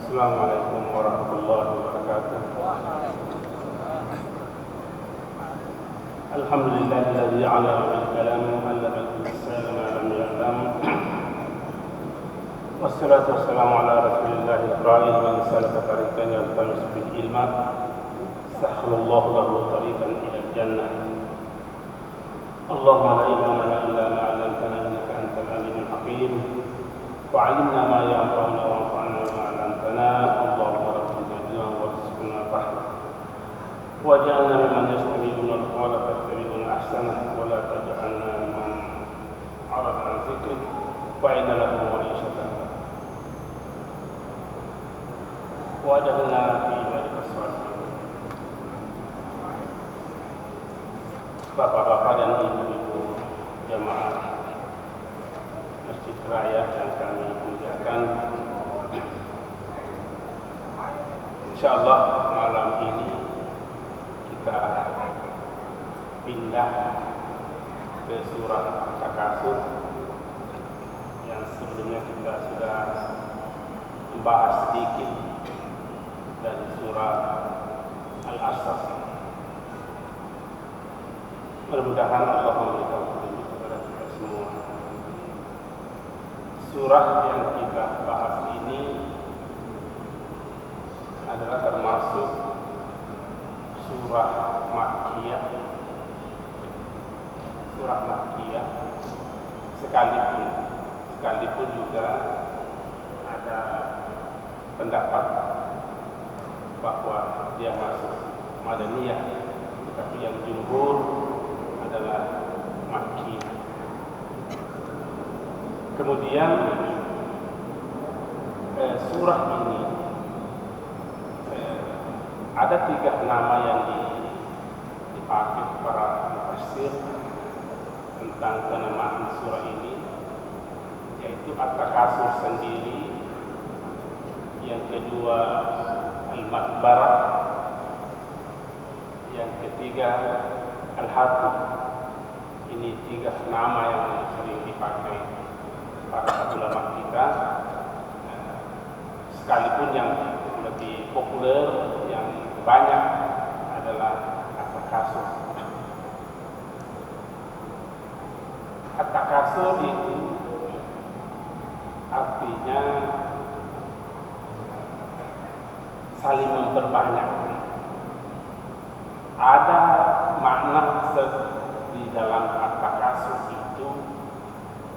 Assalamualaikum warahmatullahi wabarakatuh. Alhamdulillahilladzi 'allama bil kalam 'allama al-insana ma lam ya'lam. Wassalatu wassalamu ala Rasulillahil qa'il man salaka tariqan yaltamisu fihi ilma sahhalallahu lahu tariqan ila jannah. Allahumma la ilma lana illa ma 'allamtana innaka antal alimul hakim. وعلمنا ما ينفعنا وانفعنا ما علمتنا اللهم رب زدنا وارزقنا فهما واجعلنا ممن يستمعون القول فيتبعون احسنه ولا تجعلنا ممن عرض عن ذكرك فإن له معيشة واجعلنا في ذلك الصالحين. Bapak-bapak dan ibu-ibu jamaah Masjid Raya yang kami muliakan, insyaallah malam ini kita pindah ke surah At-Takasur yang sebelumnya kita sudah membahas sedikit dari surah Al-Asr. Mudah-mudahan Allah memberikan petunjuk kepada kita semua. Surah yang kita bahas ini adalah termasuk surah Makkiyah. Surah Makkiyah sekalipun juga ada pendapat bahwa dia masuk Madaniyah, tetapi yang jumhur adalah Makkiyah. Kemudian surah ini ada 3 nama yang dipakai para mufassir tentang penamaan surah ini, yaitu At-Takasur sendiri, yang kedua Al-Maqbarah, yang ketiga Al-Haqqah. Ini 3 nama yang sering dipakai para ulama kita, sekalipun yang lebih populer, yang banyak adalah At-Takasur. At-Takasur itu artinya saling memperbanyak. Ada makna di dalam At-Takasur itu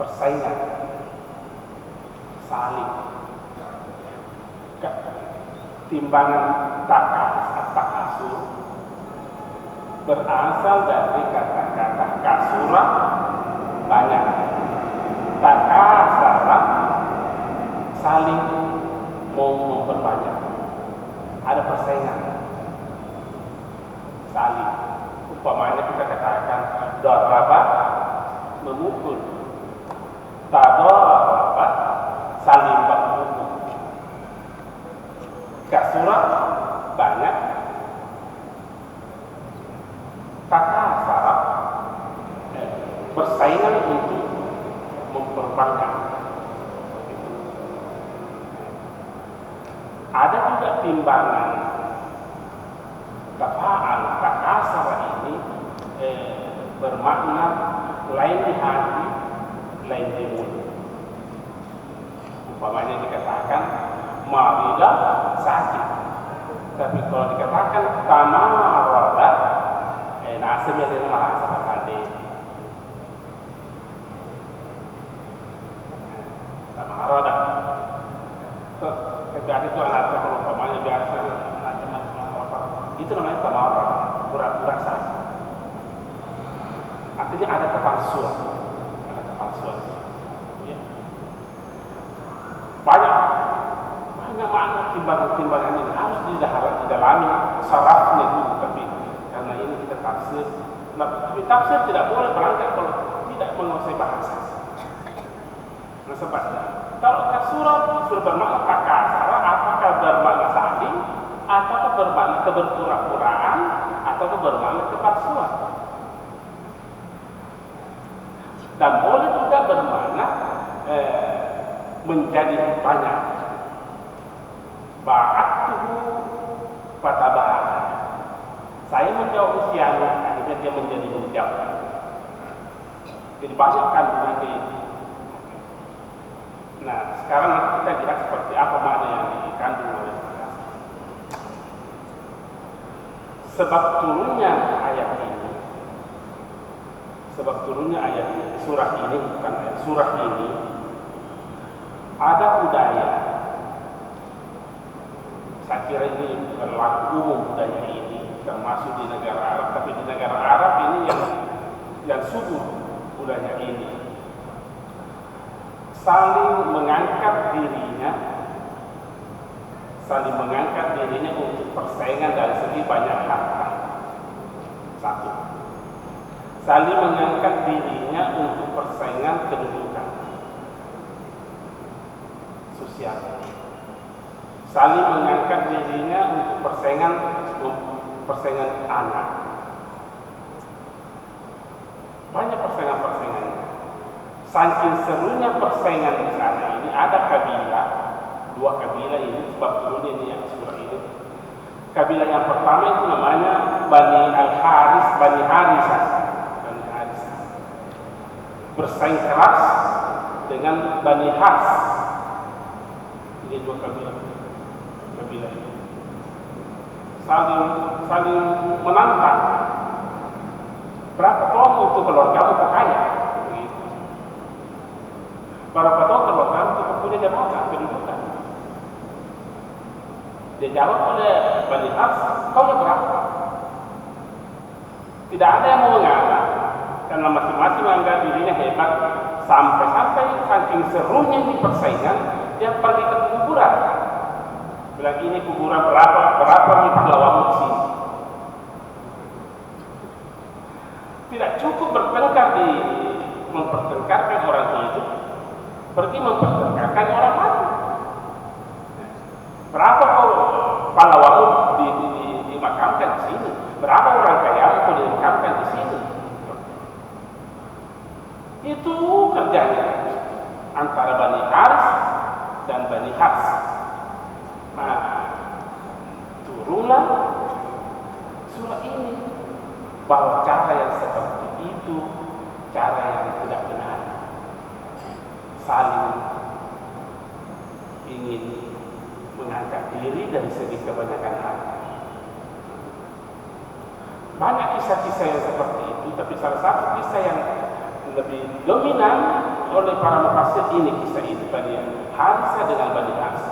persaingan, saling. Timbangan Takasur berasal dari kata-kata kasura, banyak. Takasara, saling mau memperbanyak. Ada persaingan, saling. Umpamanya kita katakan daraba, memukul. Tadaraba, saling memukul. Kasura, banyak. Takasara, persaingan untuk memperbanyak. Ada juga timbangan tafa'al. Takasara ini bermakna lain di hati, lain di mulut. Umpamanya dikatakan maridah, sakit. Tapi kalau dikatakan tamarada, nasibnya dia merasa sakit. Tamarada. Jadi itu anak kalau umpamanya biasa macam-macam, itu namanya tamarada, pura-pura sakit. Artinya ada kepalsuan, ya. Banyak makna timbangan-timbangan ini harus didalami sarafnya dulu. Tapi karena ini kita tafsir, tapi tafsir tidak boleh berangkat kalau tidak menguasai bahasa. Nah, sebabnya kalau kasura bermakna takasara, apakah bermakna saling, atau bermakna keberpura-puraan, atau bermakna kepalsuan. Dan boleh juga bermakna menjadi banyak. dia menjadi hujab. Jadi banyak kandungan itu. Nah, sekarang kita lihat seperti apa makna yang dikandung oleh Al-Qur'an. Sebab turunnya ayat ini, surah ini, bukan ayat, surah ini ada budaya. Saya kira ini berlaku umum budaya ini, termasuk di negara Arab. Tapi di negara Arab ini yang subur budaya ini, saling mengangkat dirinya untuk persaingan dari segi banyak harta. Satu, saling mengangkat dirinya untuk persaingan kedudukan sosial, saling mengangkat dirinya untuk persaingan anak. Banyak persaingan. Saking serunya persaingan di sana ini, ada kabilah, 2 kabilah ini, sebab turun ini yang surah ini. Kabilah yang pertama itu namanya Bani Al-Haris, Bani Harisah. Bersaing keras dengan Bani Has. Ini 2 kabilah ini. Saling menantang. Berapa tahun untuk keluargamu kaya? Begitu. Berapa tahun keluargamu untuk punya jabatan kedudukan? Dia jawab oleh Bani Has, kau yang berapa? Tidak ada yang mau mengalah, karena masing-masing menganggap dirinya hebat. Sampai saking serunya di persaingan, dia pergi ke kuburan. Bilang ini kuburan berapa nih pahlawanmu di sini. Tidak cukup mempertengkarkan orang hidup, pergi mempertengkarkan orang mati. Berapa pahlawanmu dimakamkan di sini? Berapa orang kaya yang dimakamkan di sini? Itu kerjanya antara Bani Haris dan Bani Has. Nah, turunlah surah ini bahwa cara yang seperti itu cara yang tidak benar, saling ingin mengangkat diri dari segi kebanyakan harta. Banyak kisah-kisah yang seperti itu, tapi salah satu kisah yang lebih dominan oleh para mufassir ini, kisah ini Bani Harisah dengan Bani Has.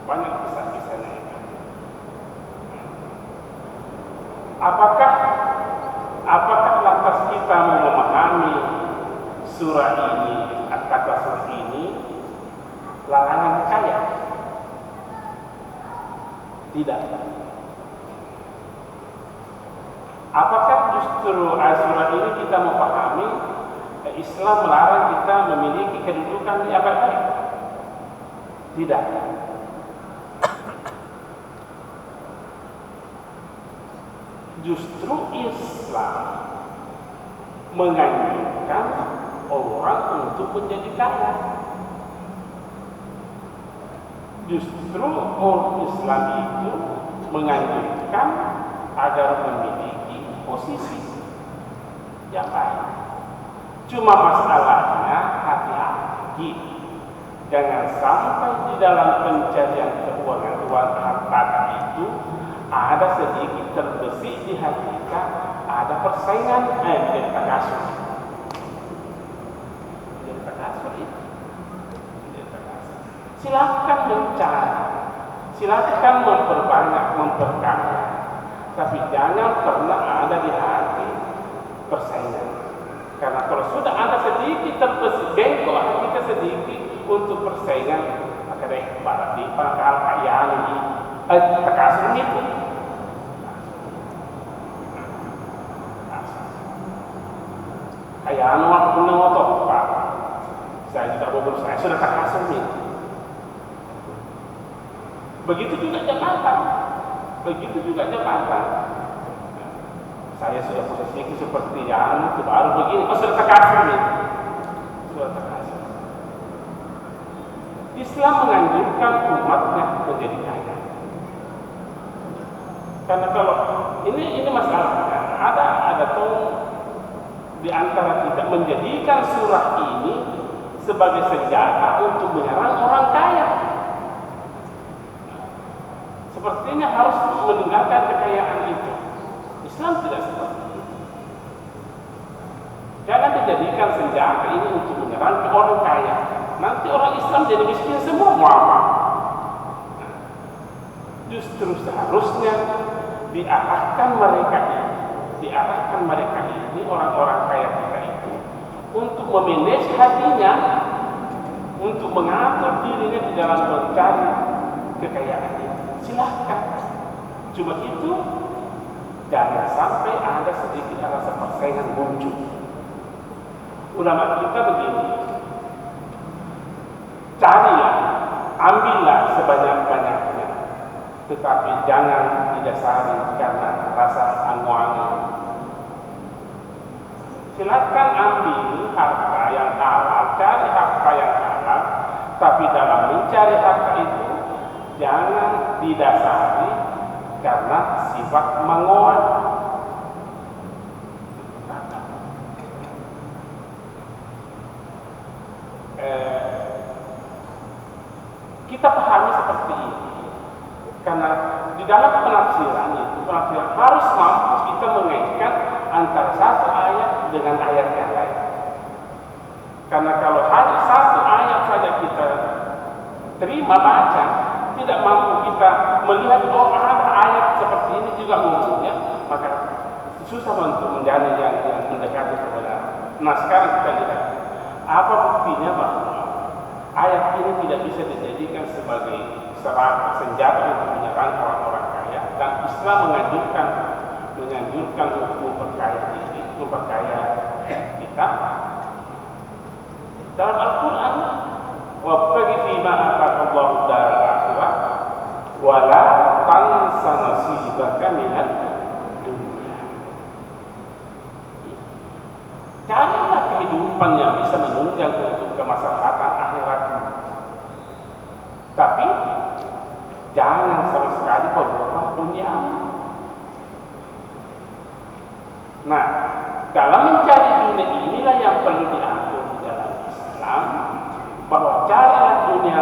Banyak kisah-kisahnya itu. Apakah lantas kita mau memahami surah ini, kata surah ini larangan kaya? Tidak. Apakah justru surah ini kita memahami Islam melarang kita memiliki kedudukan di abad baik? Tidak. Justru Islam menganjurkan orang untuk menjadi kaya. Justru orang Islam itu menganjurkan agar memiliki posisi yang baik. Cuma masalahnya hati-hati, jangan sampai di dalam pencarian keuangan harta itu ada sedikit terbesit di hati kita, ada persaingan, jadi takasur. Silakan mencari, silakan memperbanyak, memperkaya, tapi jangan pernah ada di hati persaingan. Karena kalau sudah ada sedikit terbesit, bengkok hati kita sedikit untuk persaingan, maka deh barat di pangkal kayaan ini, takasur itu. Kayaan waktu punya motor, Pak. Saya tidak mau berusaha, saya sudah takasur nih. Begitu juga jabatan. Saya sudah posisi seperti yang itu baru begini, sudah takasur nih. Islam menganjurkan umatnya menjadi kaya. Karena kalau ini masalahnya ada tahun menjadikan surah ini sebagai senjata untuk menyerang orang kaya. Sepertinya harus meninggalkan kekayaan itu. Islam tidak seperti itu. Jangan dijadikan senjata ini untuk menyerang orang kaya. Nanti orang Islam jadi miskin semua, mau apa? Justru seharusnya diarahkan mereka ini orang-orang kaya kita itu untuk memanage hatinya, untuk mengatur dirinya di dalam mencari kekayaan itu. Silahkan. Cuma itu jangan sampai ada sedikit rasa persaingan muncul. Ulama kita begini, carilah, ambillah sebanyak-banyaknya, tetapi jangan didasari karena rasa angan. Silakan ambil harta yang halal, cari harta yang halal, tapi dalam mencari harta itu jangan didasari karena sifat mengoat. Kita pahami seperti ini karena di dalam penafsiran itu, penafsiran harus mampu kita mengaitkan antara satu ayat dengan ayat yang lain. Karena kalau hanya satu ayat saja kita terima baca, tidak mampu kita melihat ada ayat seperti ini juga munculnya, maka susah untuk menjadi yang mendekati kebenaran. Nah, sekarang kita lihat apa buktinya bahwa ayat ini tidak bisa dijadikan sebagai senjata untuk menyerang orang-orang kaya, dan Islam menganjurkan untuk memperkaya kita. Dalam Al-Quran, wabtaghi fima ataakallahu daral akhirah wa la tansa nasibaka minad dunya. Carilah kehidupan yang bisa menunjang untuk kemaslahatan akhirat. Tapi jangan sama sekali berubah dunia. Nah, dalam mencari dunia inilah yang perlu diatur di dalam Islam, bahwa carilah dunia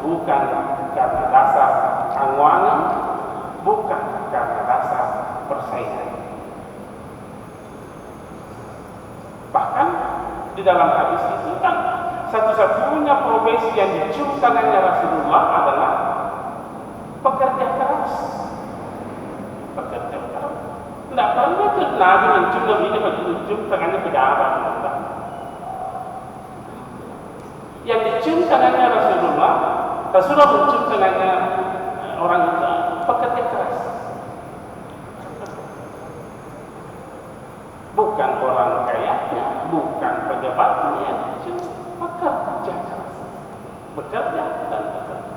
bukan karena dasar angan, bukan karena dasar persaingan. Bahkan di dalam hadis itu kan satu-satunya profesi yang dicium tangannya Rasulullah adalah pekerja keras. Pekerja keras. Tidak pernah Nabi mencium tangannya pejabat. Yang dicium tangannya Rasulullah mencium tangannya orang itu pekerja keras. Bukan orang kayanya, bukan pejabatnya yang dicium, pekerja keras. Bekerja dan bekerja.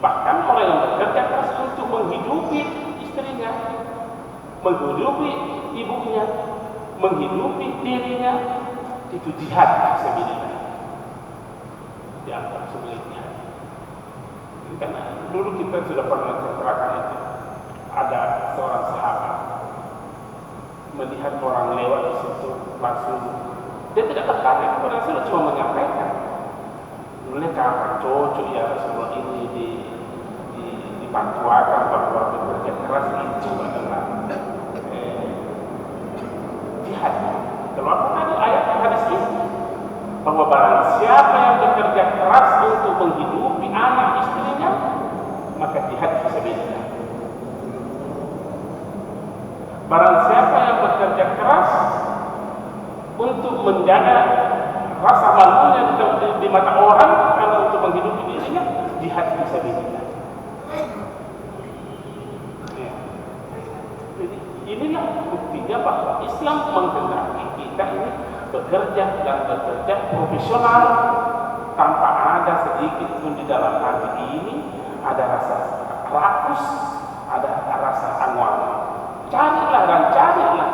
Bahkan orang yang bekerja keras untuk menghidupi istrinya, menghidupi ibunya, menghidupi dirinya, itu jihad sabilillah. Dianggap sebagai jihad. Karena dulu kita sudah pernah ceritakan itu. Ada seorang sahabat melihat orang lewat di situ, langsung dia tidak bertanya kepada Rasulullah, cuma menyampaikan, mereka cocok ya Rasulullah ini dipatuakan bahwa bekerja keras itu adalah jihad. Keluar tadi ayat hadis ini bahwa barang siapa yang bekerja keras untuk menghidupi anak istrinya, maka jihad fisabilillah. Barang siapa yang bekerja keras untuk menjaga rasa malunya di mata orang karena untuk menghidupi dirinya, jihad fisabilillah. Ya. Jadi inilah buktinya bahwa Islam menghendaki kita ini bekerja dan bekerja profesional tanpa ada sedikit pun di dalam hati ini ada rasa rakus, ada rasa angan. Carilah dan carilah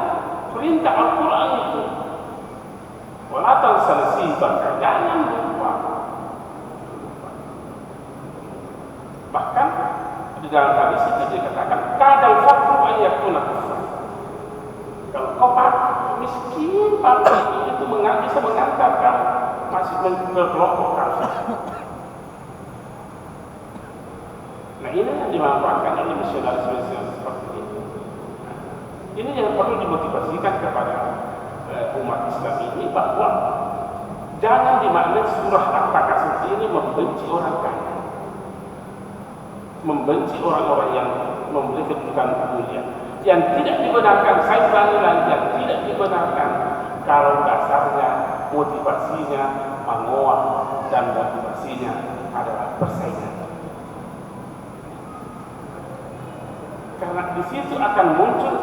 perintah Al-Quran itu. Wala tansa nasibaka, jangan lupa. Bahkan di dalam hadis itu dikatakan kadal fakru an yakuna kufran. Kalau kau miskin, fakir itu itu bisa mengantar kamu masih berkelompok kamu. Nah ini yang dimanfaatkan oleh misionaris seperti ini. Ini yang perlu dimotivasikan kepada umat Islam ini, bahwa jangan dimaknai surah At-Takasur ini membenci orang kaya, membenci orang-orang yang memiliki kedudukan mulia. Yang tidak dibenarkan, saya ulangi lagi, yang tidak dibenarkan kalau dasarnya, motivasinya mengoak dan motivasinya adalah persaingan. Karena di situ akan muncul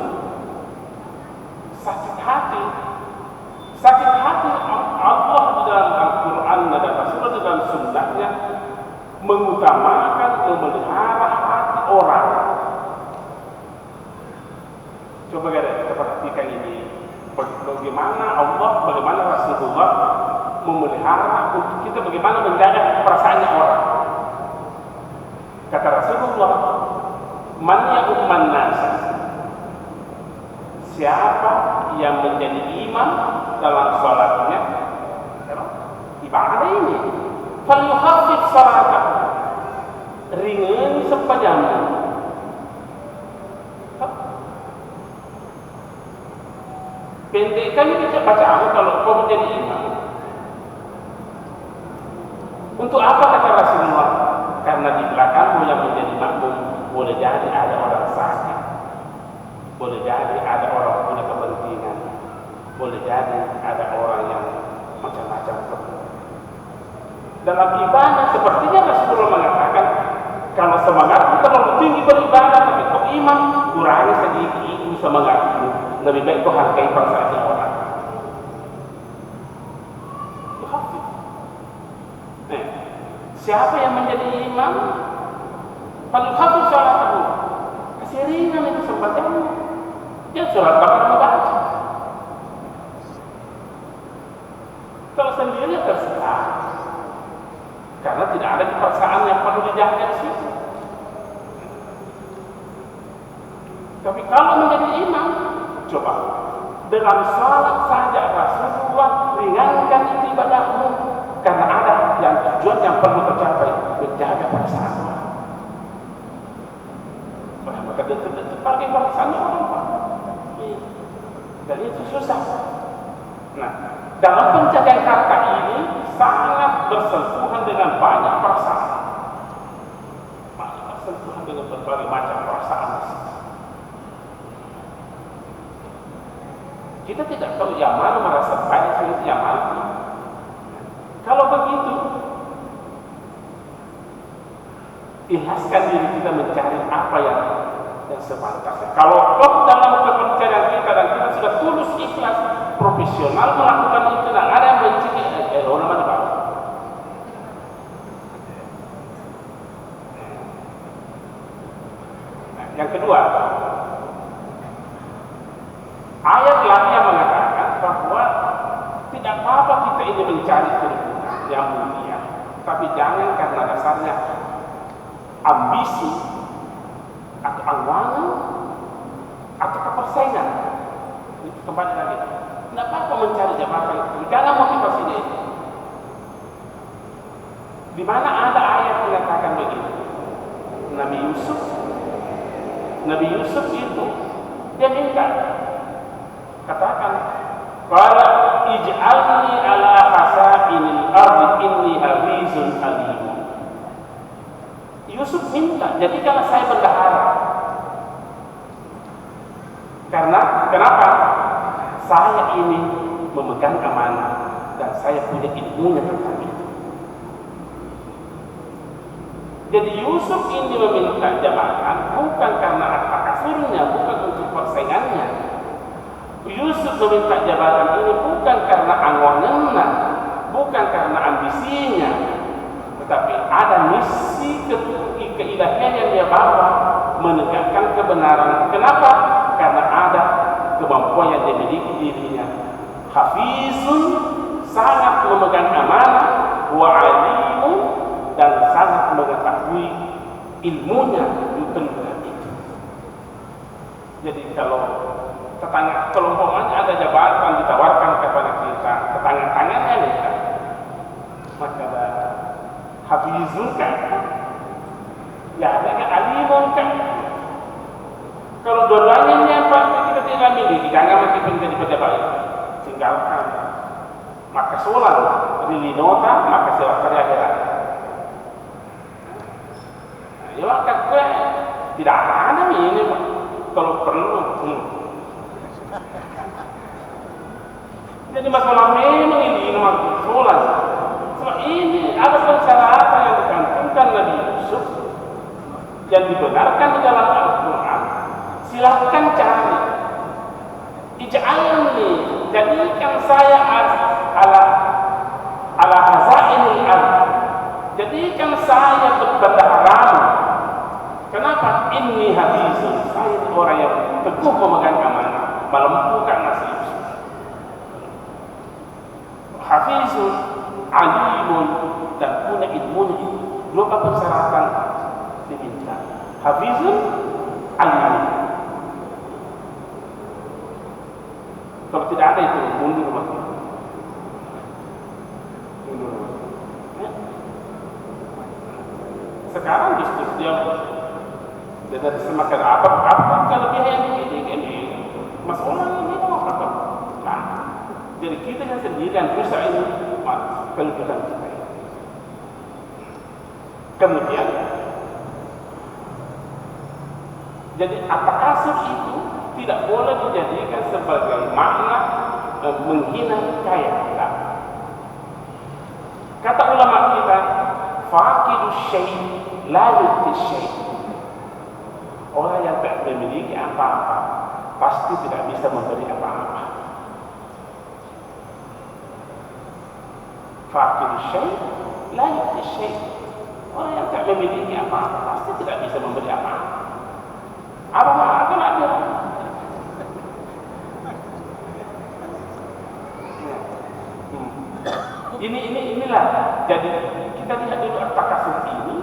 sakit hati. Sakit hati Allah di dalam Al-Quran dan Rasulullah di dalam sunnahnya mengutamakan memelihara hati orang. Coba kita perhatikan ini, bagaimana Allah, bagaimana Rasulullah memelihara untuk kita, bagaimana menjaga perasaannya orang. Kata Rasulullah, man ya'umman nas, siapa yang menjadi imam dalam salatnya, ibadah ini, falyuhaffif salatah, ringan sepanjangnya. Pendekkan kita baca kalau kau menjadi imam. Untuk apa kata Rasulullah? Karena di belakangmu yang menjadi makmum boleh jadi ada orang sakit, boleh jadi ada orang punya kepentingan, boleh jadi ada orang yang macam-macam. Dalam ibadah sepertinya Rasulullah mengatakan, kalau semangatmu terlalu tinggi beribadah tapi kau imam, kurangi sedikit itu semangatmu. Lebih baik kau hargai perasaan orang. Siapa yang menjadi imam? Falyuhaffif salatahu, kasih ringan itu sembahyangnya. Dia sholat bakal membaca. Kalau sendiri terserah, karena tidak ada perasaan yang perlu dijaga di situ. Tapi kalau menjadi imam, coba dalam salat saja Rasulullah ringankan ibadahmu, karena ada yang tujuan yang perlu tercapai, menjaga perasaan orang. Maka dia terpakai perasaan orang, dan itu susah. Nah, dalam penjagaan kata ini sangat bersentuhan dengan banyak perasaan, banyak bersentuhan dengan berbagai macam perasaan. Kita tidak tahu yang mana merasa baik, yang mana. Kalau begitu, ikhlaskan diri kita mencari apa yang sepantasnya. Kalau toh dalam kepercayaan kita dan kita sudah tulus ikhlas, profesional melakukan itu, dan ada yang mencari orang mana baru. Yang kedua, ayat lain yang mengatakan bahwa tidak apa-apa kita ini mencari kedudukan yang mulia, tapi jangan karena dasarnya ambisi atau angan atau kepersaingan. Itu kembali lagi. Tidak apa-apa mencari jabatan itu, jangan motivasi dia. Di mana ada ayat mengatakan begini? Nabi Yusuf itu dia minta, katakan, qala ij'alni ala hasainil ardi inni hafizun alim. Yusuf minta, jadikanlah saya bendahara. Karena kenapa? Saya ini memegang amanah dan saya punya ilmunya tentang itu. Jadi Yusuf ini meminta jabatan bukan karena kasurnya, bukan untuk persaingannya. Yusuf meminta jabatan ini bukan karena angannya, bukan karena ambisinya, tetapi ada misi keilahian yang dia bawa, menegakkan kebenaran. Kenapa? Karena ada kemampuan yang dimiliki dirinya. Hafizun, sangat memegang amanah, wa alimun, dan sangat mengetahui ilmunya tentang itu. Jadi kalau tetangga, kalau umpamanya ada jabatan ditawarkan kepada kita, tetangga-tangannya kita, maka ada hafizun kan, ya ada alimun kan. Kalau dua-duanya ini apa kita tidak miliki, jangan meskipun jadi pejabat, tinggalkan. Maka soal rilinota, maka sewa karya akhirat. Ya maka gue tidak ada ini kalau perlu. Jadi masalah memang ini nomor soal. Sebab ini ada persyaratan yang dicantumkan Nabi Yusuf yang dibenarkan di dalam Al-Quran. Silahkan cari. Ij'alni, jadikan saya ala hazainil ardh. Jadikan saya berbendahara. Kenapa? Inni hafizun, saya orang yang teguh memegang amanah, melumpuhkan nasib. Hafizun, alimun, dan punya ilmu. Dua persyaratan diminta. Hafizun, alimun. Kalau tidak ada itu mundur mati. Ya. Sekarang diskusi dia dari semakin apa kelebihan yang ini masalah ini apa? Nah, jadi kita yang sendiri yang rusak ini kelebihan kita. Kemudian, jadi at-takasur itu tidak boleh dijadikan sebagai makna menghina kaya kita. Kata ulama kita, faqidu syai' la yu'ti syai'. Orang yang tak memiliki apa-apa pasti tidak bisa memberi apa-apa. Faqidu syai' la yu'ti syai'. Orang yang tak memiliki apa-apa pasti tidak bisa memberi apa-apa. Apa-apa kan ada. Inilah. Jadi kita lihat dulu at-takasur ini.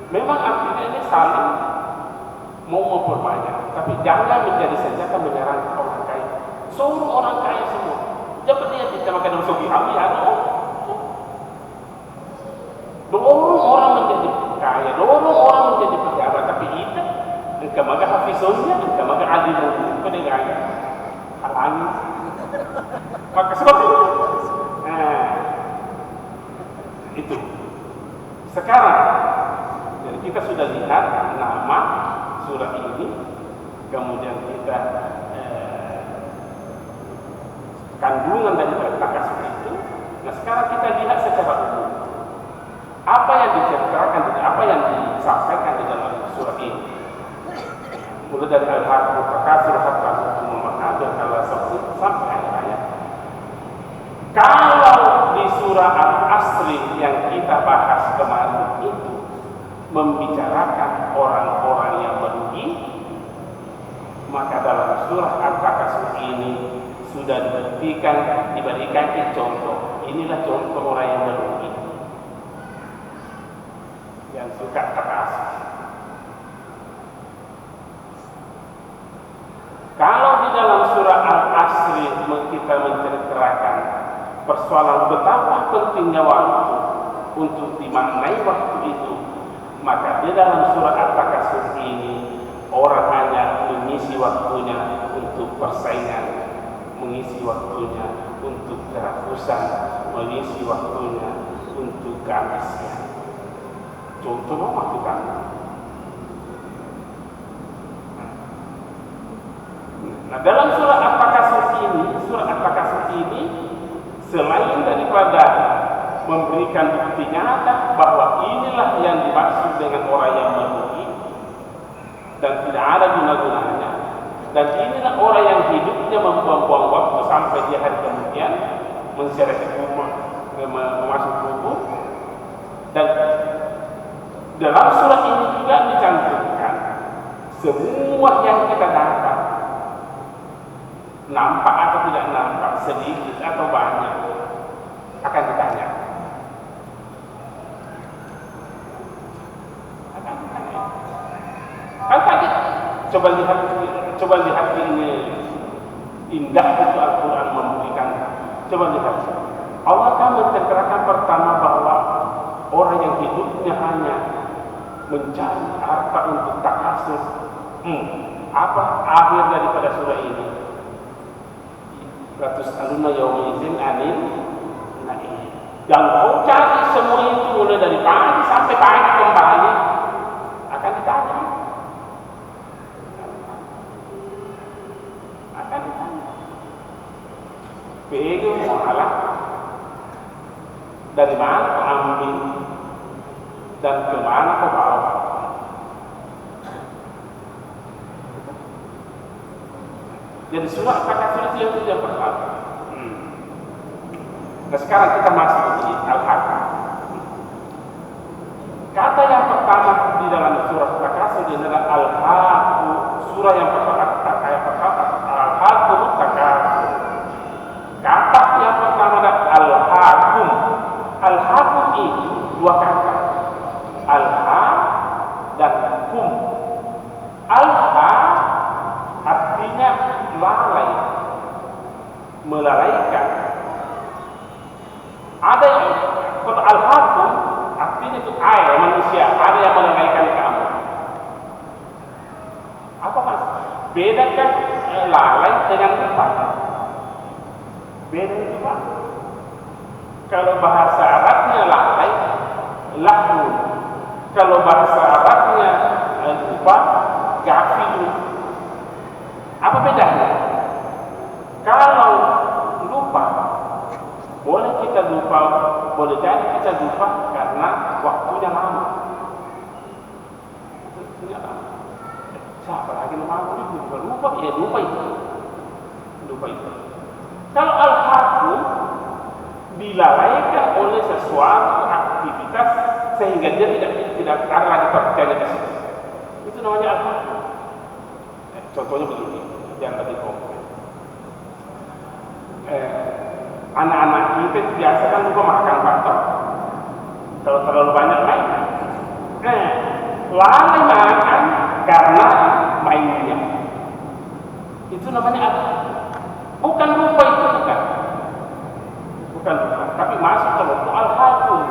Memang artinya ini saling mau memperbanyak, tapi jangan menjadi senjata menyerang orang kaya. Seluruh orang kaya semua. Jangan dia tidak makan dalam sugi kami ada. Dorong orang menjadi kaya, dorong orang menjadi pejabat, tapi kita engkau hafizunnya, engkau alimun, kau dengar halangi. Maka sebab itu, itu. Sekarang, jadi kita sudah lihat nama surah ini, kemudian kita kandungan dari takasur itu. Nah sekarang kita lihat secara umum apa yang diceritakan, apa yang disampaikan di dalam surah ini. Mulai dari al-haqqul takasur hatta zurtumul maqabir sampai akhir ayat. Kalau di surah Al-Asri yang kita bahas kemarin itu membicarakan orang-orang yang merugi, maka dalam surah Al-Takasur ini sudah diberikan contoh. Inilah contoh orang yang merugi, yang suka takasur. Kalau di dalam surah Al-Asri kita menceritakan persoalan betapa pentingnya waktu untuk dimaknai waktu itu, maka di dalam surah Al-Takasur ini orang hanya mengisi waktunya untuk persaingan, mengisi waktunya untuk kerakusan, mengisi waktunya untuk keambisian. Contohnya waktu kan. Nah, dalam surah At-Takasur ini selain daripada memberikan bukti nyata bahwa inilah yang dimaksud dengan orang yang merugi dan tidak ada guna-gunanya, dan inilah orang yang hidupnya membuang-buang waktu sampai di hari kemudian menseret rumah, memasuk kubur. Dan dalam surah ini juga dicantumkan semua yang kita dapat, nampak atau tidak nampak, sedikit atau banyak, akan ditanya. Kan tadi coba lihat ini indah itu Al-Quran memberikan. Coba lihat. Allah akan menceritakan pertama bahwa orang yang hidupnya hanya mencari harta untuk takasur. Apa akhir daripada surah ini? Ratus aluna yaumizin anil naim. Yang kau cari semua itu mulai dari pagi sampai pagi kembali akan ditanya. Akan ditanya. Pegang mualah dari mana kau ambil dan kemana kau bawa? Jadi surah Al-Takasur itu yang pertama. Nah sekarang kita masuk di Al-Haqqah. Kata yang pertama di dalam surah Al-Takasur adalah Al-Haqqu. Surah yang pertama Al-Haqqu Takasur. Kata yang pertama adalah Al-Haqqum. Al-Haqqum itu dua kata. Al-Haq dan Kum. Al-Haq artinya lalai, melalaikan. Ada yang kalau al-haqqum artinya itu air manusia, ada yang melalaikan kamu. Apa mas? Bedakan lalai dengan lupa. Beda itu pak. Kalau bahasa Arabnya lalai, lahu. Kalau bahasa Arabnya lupa, gafil. Apa bedanya? Kalau lupa, boleh kita lupa, boleh jadi kita lupa karena waktunya lama. Siapa lagi nama itu? Lupa, ya lupa itu. Lupa itu. Kalau al-haqqum dilalaikan oleh sesuatu aktivitas sehingga dia tidak ada lagi percaya ke situ. Itu namanya al-haqqum. Contohnya begini, yang lebih konkret. Anak-anak kita biasa kan lupa makan batok. Kalau terlalu banyak main, lalai makan karena mainnya. Itu namanya apa? Bukan lupa itu bukan lupa, tapi masuk ke waktu al-haqqum.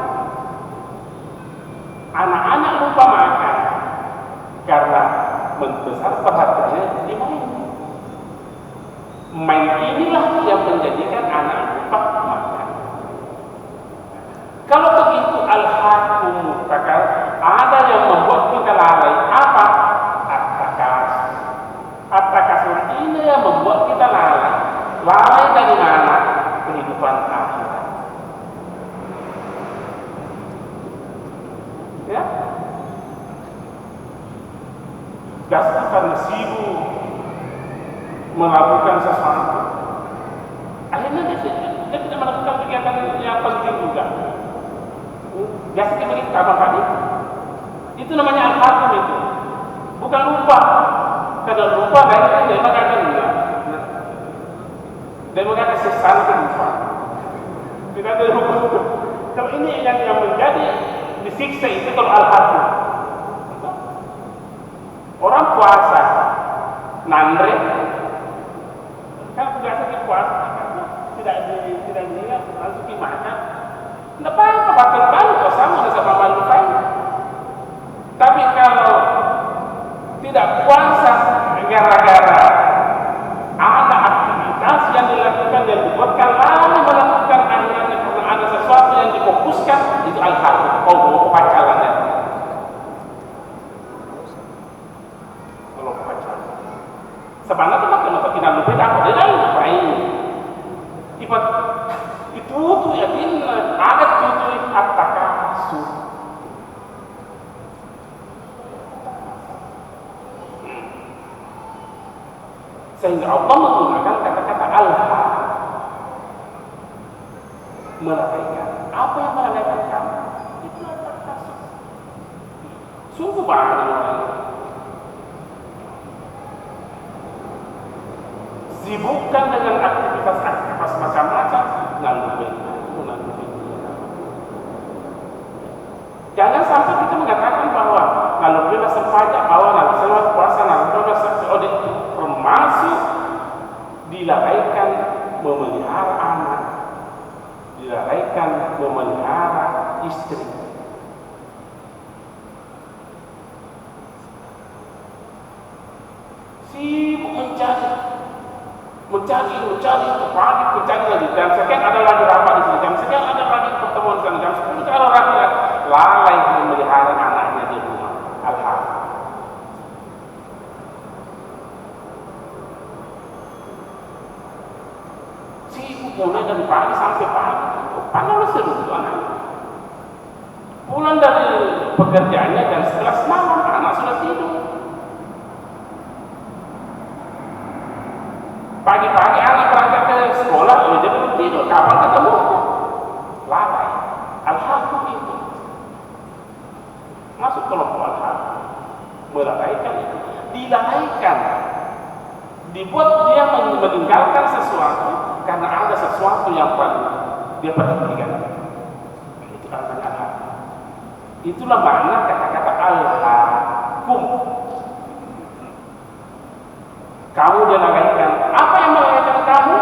Anak-anak lupa makan karena membesar perhatiannya di main. Main inilah yang menjadikan anak lupa makan. Kalau begitu al-haqqum maka ada yang membuat kita lalai. Apa? At-takasur. At-takasur ini yang membuat kita lalai. Lalai dari mana? Kehidupan akhirat. Ya? Biasa karena sibuk melakukan sesuatu, akhirnya dia tidak melakukan kegiatan yang penting juga. Biasa kita begitu kapan kali? Itu namanya al-haqqum itu. Bukan lupa. Kalau lupa dia mengatakan enggak. Dia mengatakan sesat lupa. Tidak ada lupa. Kalau ini yang menjadi disiksa itu kalau al-haqqum. Orang puasa nandre kan biasa kita puasa tidak dilihat langsung dimakan. Tidak apa-apa, batal kok sama malu lain. Tapi kalau tidak puasa gara-gara ada aktivitas yang dilakukan dan dibuatkan lalu melakukan akhirnya karena ada sesuatu yang difokuskan, itu al-haqqum. Oh, pacarannya. Sebenarnya kenapa kita lupa apa dia lalu lupain. Itu tuh yakin ada tuh at-takasur. Sehingga Allah menggunakan kata-kata al-haq, melalaikan. Apa yang melalaikan kamu? Itu at-takasur. Sungguh banyak orang sibukkan dengan aktivitas macam-macam, lalu jangan sampai kita mengatakan bahwa kalau bebas pajak, bahwa lalu selamat puasa, lalu bebas sibuk mencari pagi mencari lagi, dan sekian ada lagi rapat di sini, dan sekian ada lagi pertemuan di sana, jam 10 kalau rakyat lalai memelihara anaknya di rumah. Alhamdulillah. Sibuk mulai dari pagi sampai pagi, padahal seru anak. Pulang dari pekerjaannya dan setelah malam anak sudah tidur. Pagi-pagi anak berangkat ke sekolah, dia belum tidur. Kapan ketemu? Lalai. Alhamdulillah itu. Masuk kelompok alhamdulillah. Melalaikan itu. Dilalaikan. Dibuat dia meninggalkan sesuatu karena ada sesuatu yang paling dia perhatikan. Itu namanya alhamdulillah. Itulah makna kata-kata alhaakum. Kamu dilalaikan. Apa yang melalaikan kamu?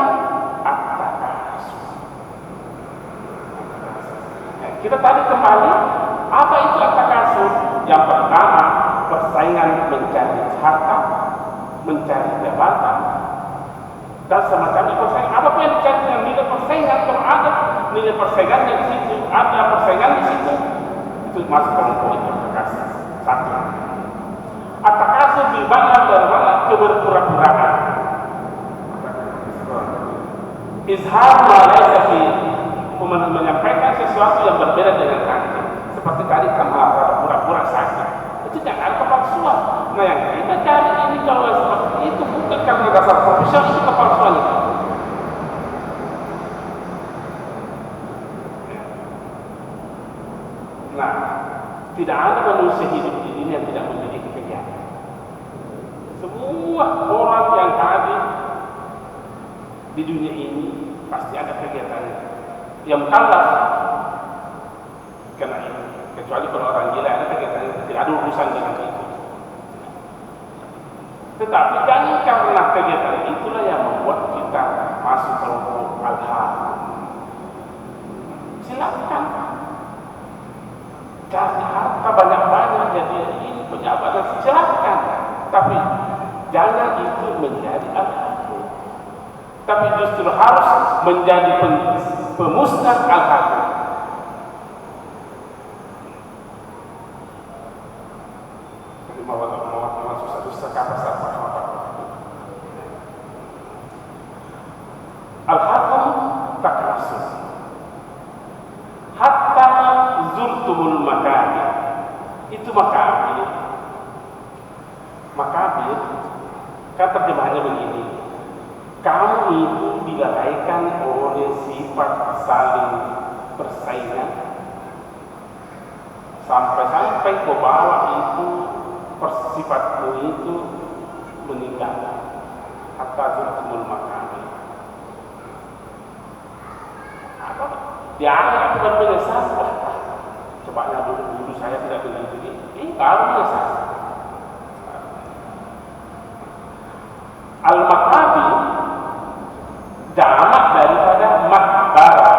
At-takasur. Kita tadi kembali, apa itu at-takasur? Yang pertama, persaingan mencari harta, mencari jabatan, dan semacamnya persaingan. Apa yang dicari dengan nilai persaingan? Kalau ada nilai persaingannya di situ, ada persaingan di situ, itu masuk kelompok itu at-takasur. Satu. At-takasur dibangun dari mana? Keberpura-puraan. Izhar malaysa fi, menyampaikan sesuatu yang berbeda dengan kantor. Seperti tadi kamar pura-pura sakit. Itu jangan kepalsuan. Nah yang kita cari ini kalau seperti itu bukan karena dasar profesional, itu kepalsuan itu. Nah, tidak ada manusia hidup di dunia yang tidak memiliki kegiatan. Semua orang yang hadir di dunia ini pasti ada kegiatannya. Yang mukallaf kena ini, kecuali kalau orang gila ada kegiatannya, tidak ada urusan dengan itu. Tetapi jangan karena kegiatan itulah yang membuat kita masuk kelompok al-haq. Silakan cari harta banyak-banyak, jadi ini pejabat, silakan. Tapi jangan itu menjadi al-haq. Tapi justru harus menjadi pemusnah al-haq. Al-hakum takasur. Hatta zurtumul makabir. Itu makabir. Makabir kan terjemahannya begini. Kamu itu dilalaikan oleh sifat saling persaingan sampai ke bawah itu sifatmu itu meninggal. Hatta zurtumul makabir. Dia akan menyesal. Coba dulu saya tidak begitu. Ini baru menyesal. Al-Maqabi jamak daripada makbara.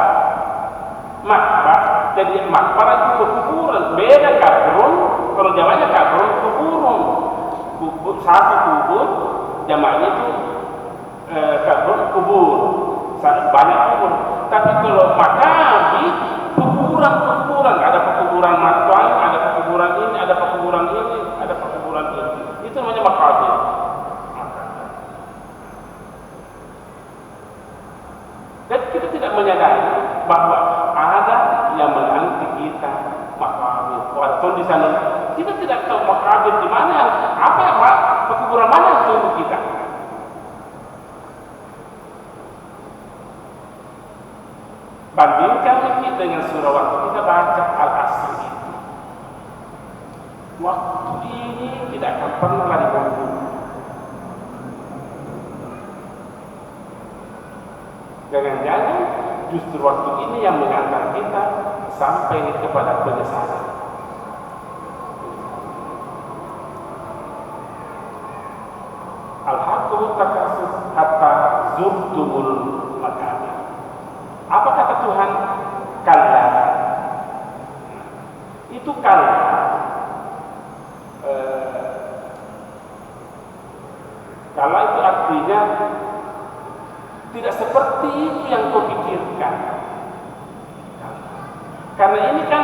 Makbar, jadi makbara itu kuburan. Beda kabrun, kalau jamaknya kabrun kuburun. Satu kubur, jamaknya itu kabrun kubur. Banyak kubur. Tapi kalau makabi, kuburan, ada pekuburan matuan, ada pekuburan ini, ada pekuburan ini, ada pekuburan ini. Itu namanya makabi. Dan kita tidak menyadari bahwa ada yang menanti kita makabi. Waktu di sana kita tidak tahu makabi di mana, apa yang pekuburan mana yang tunggu kita. Bandingkan ini dengan surah waktu kita baca Al-Asr itu. Waktu ini tidak akan pernah lari bangun. Jangan-jangan justru waktu ini yang mengantar kita sampai kepada penyesalan. Al-haqqu takasur hatta zurtumul makabir. Apa kata Tuhan? Kalla. Itu kalla. tidak seperti itu yang kau pikirkan. Karena ini kan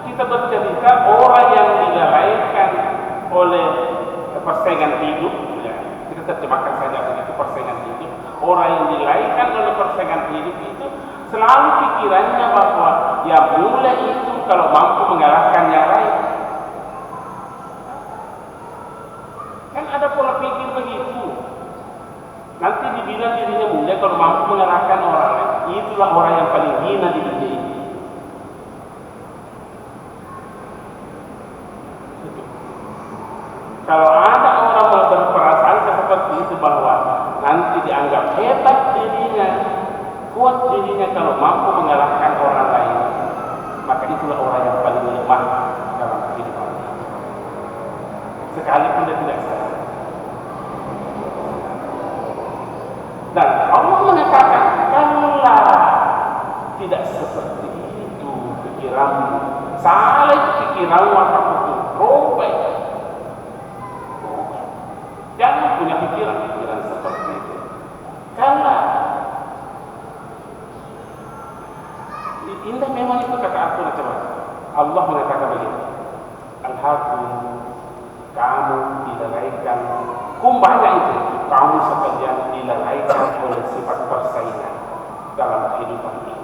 kita bercerita orang yang dilalaikan oleh persaingan hidup, ya. Kita terjemahkan saja begitu, persaingan hidup. Orang yang dilalaikan oleh persaingan hidup itu selalu pikirannya bahwa yang mulai itu kalau mampu mengalahkan yang lain. Kan ada pola pikir begitu. Nanti dibilang dirinya mulia kalau mampu mengalahkan orang lain. Itulah orang yang paling hina di dunia ini. Kalau ada orang berperasaan seperti itu bahwa nanti dianggap hebat dirinya, kuat dirinya kalau mampu mengalahkan orang lain, maka itulah orang yang paling lemah dalam kehidupan. Sekalipun dia tidak sadar. Dan Allah mengatakan, kalau tidak seperti itu pikiranmu, salah itu pikiranmu akan betul robek. Jangan punya pikiran seperti itu. Karena indah memang itu kata aku coba. Allah mengatakan begini. Al-Hakim, kamu dilalaikan. Banyak itu. Kamu sekalian dilalaikan oleh sifat persaingan dalam kehidupan ini.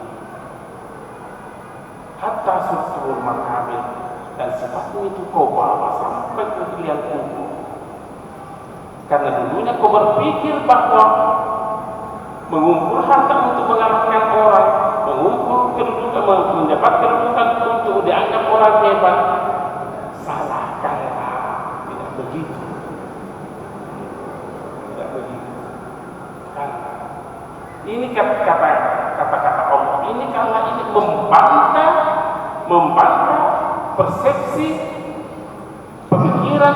Hatta sultul makamil, dan sifatmu itu kau bawa sampai ke liang kubur. Karena dulunya kau berpikir bahwa mengumpul harta untuk mengalahkan orang, mengumpul kedudukan, mendapat kedudukan untuk dianggap orang hebat. Salah kata, tidak begitu. Tidak begitu. Kan? Ini kata-kata Allah. Ini karena ini membantah persepsi pemikiran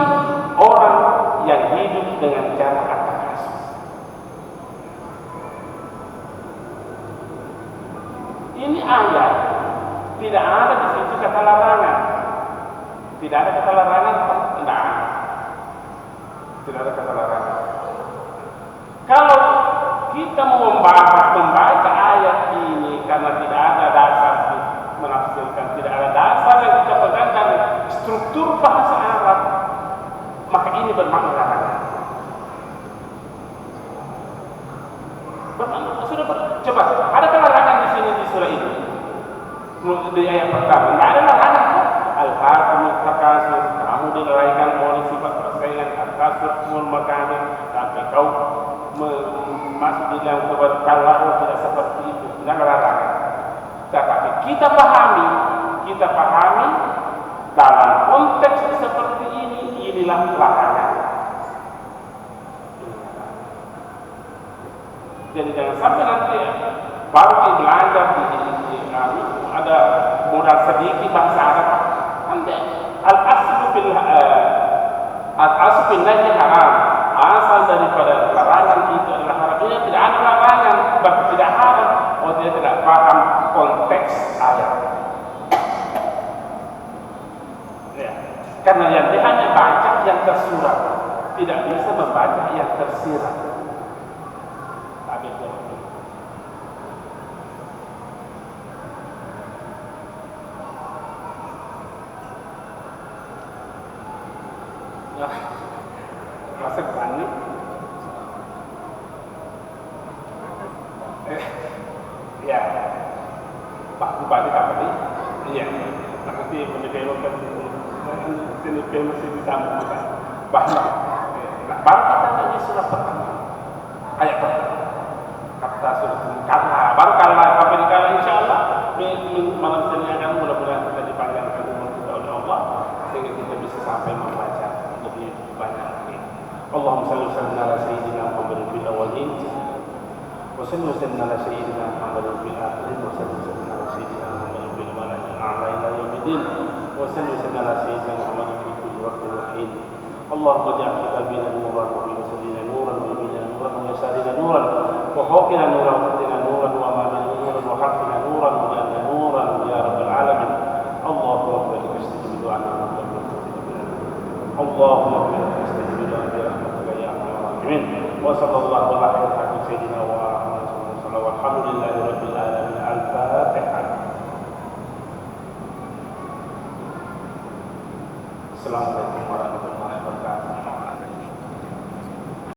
orang yang hidup dengan cara atas kasus. Ini ayat tidak ada di situ kata larangan. Tidak ada kata larangan, tidak. Tidak ada kata larangan. Kalau kita mau membaca ayat ini karena tidak ada dasar menafsirkan, tidak ada dasar yang kita pegang dari struktur bahasa Arab, maka ini bermakna larangan. Sudah coba, ada larangan di sini di surah ini? Di ayat pertama, tidak ada larangan. Al-Hakim takasur, kamu dilalaikan oleh sifat persaingan, al-kasur mul makanan, sampai kau masuk di dalam keberkalaan tidak seperti itu, tidak ada larangan. Tetapi kita pahami dalam konteks seperti ini, inilah larangan. Jadi jangan sampai nanti baru belajar ada modal sedikit bahasa Arab. Al-aslu fil nahi haram. Asal daripada larangan itu adalah haram. Ini tidak ada larangan, bahkan tidak haram. Oh, dia tidak paham konteks ayat. Ya. Karena yang dia hanya baca yang tersurat, tidak bisa membaca yang tersirat. Rasa berani. Ya, Pak Bupati tadi, iya, nanti mendevelopkan sini masih disambung bahwa baru kita tadi surat pertama, ayat pertama, kata surat kata, baru kalau sampai di kala insya Allah malam ini akan mudah-mudahan kita dipanggilkan umur kita oleh Allah sehingga kita bisa sampai membaca lebih banyak lagi. Allahumma salli wa sallim ala sayyidina Muhammadin fil awwalin wa salli wa sallim ala sayyidina Muhammadin fil akhirin wa salli wa sallim ala sayyidina Muhammadin fil mala'il a'la ila yaumiddin wa salli wa sallim ala sayyidina Muhammadin fi kulli waqtin wa hin. Allahumma ij'al fi qalbina nuran wa fi basadina nuran wa yamina nuran wa yasarina nuran wa fawqina nuran wa tahdina nuran wa amamina nuran wa khalfina nuran wa ja'alna nuran ya rabbal alamin. Allahumma barik istajib du'ana wa Allahumma barik istajib du'ana bi rahmatika ya arhamar rahimin. Wa sallallahu ala sayyidina wa Walhamdulillahirabbil alamin. Al-Fatihah. Assalamualaikum.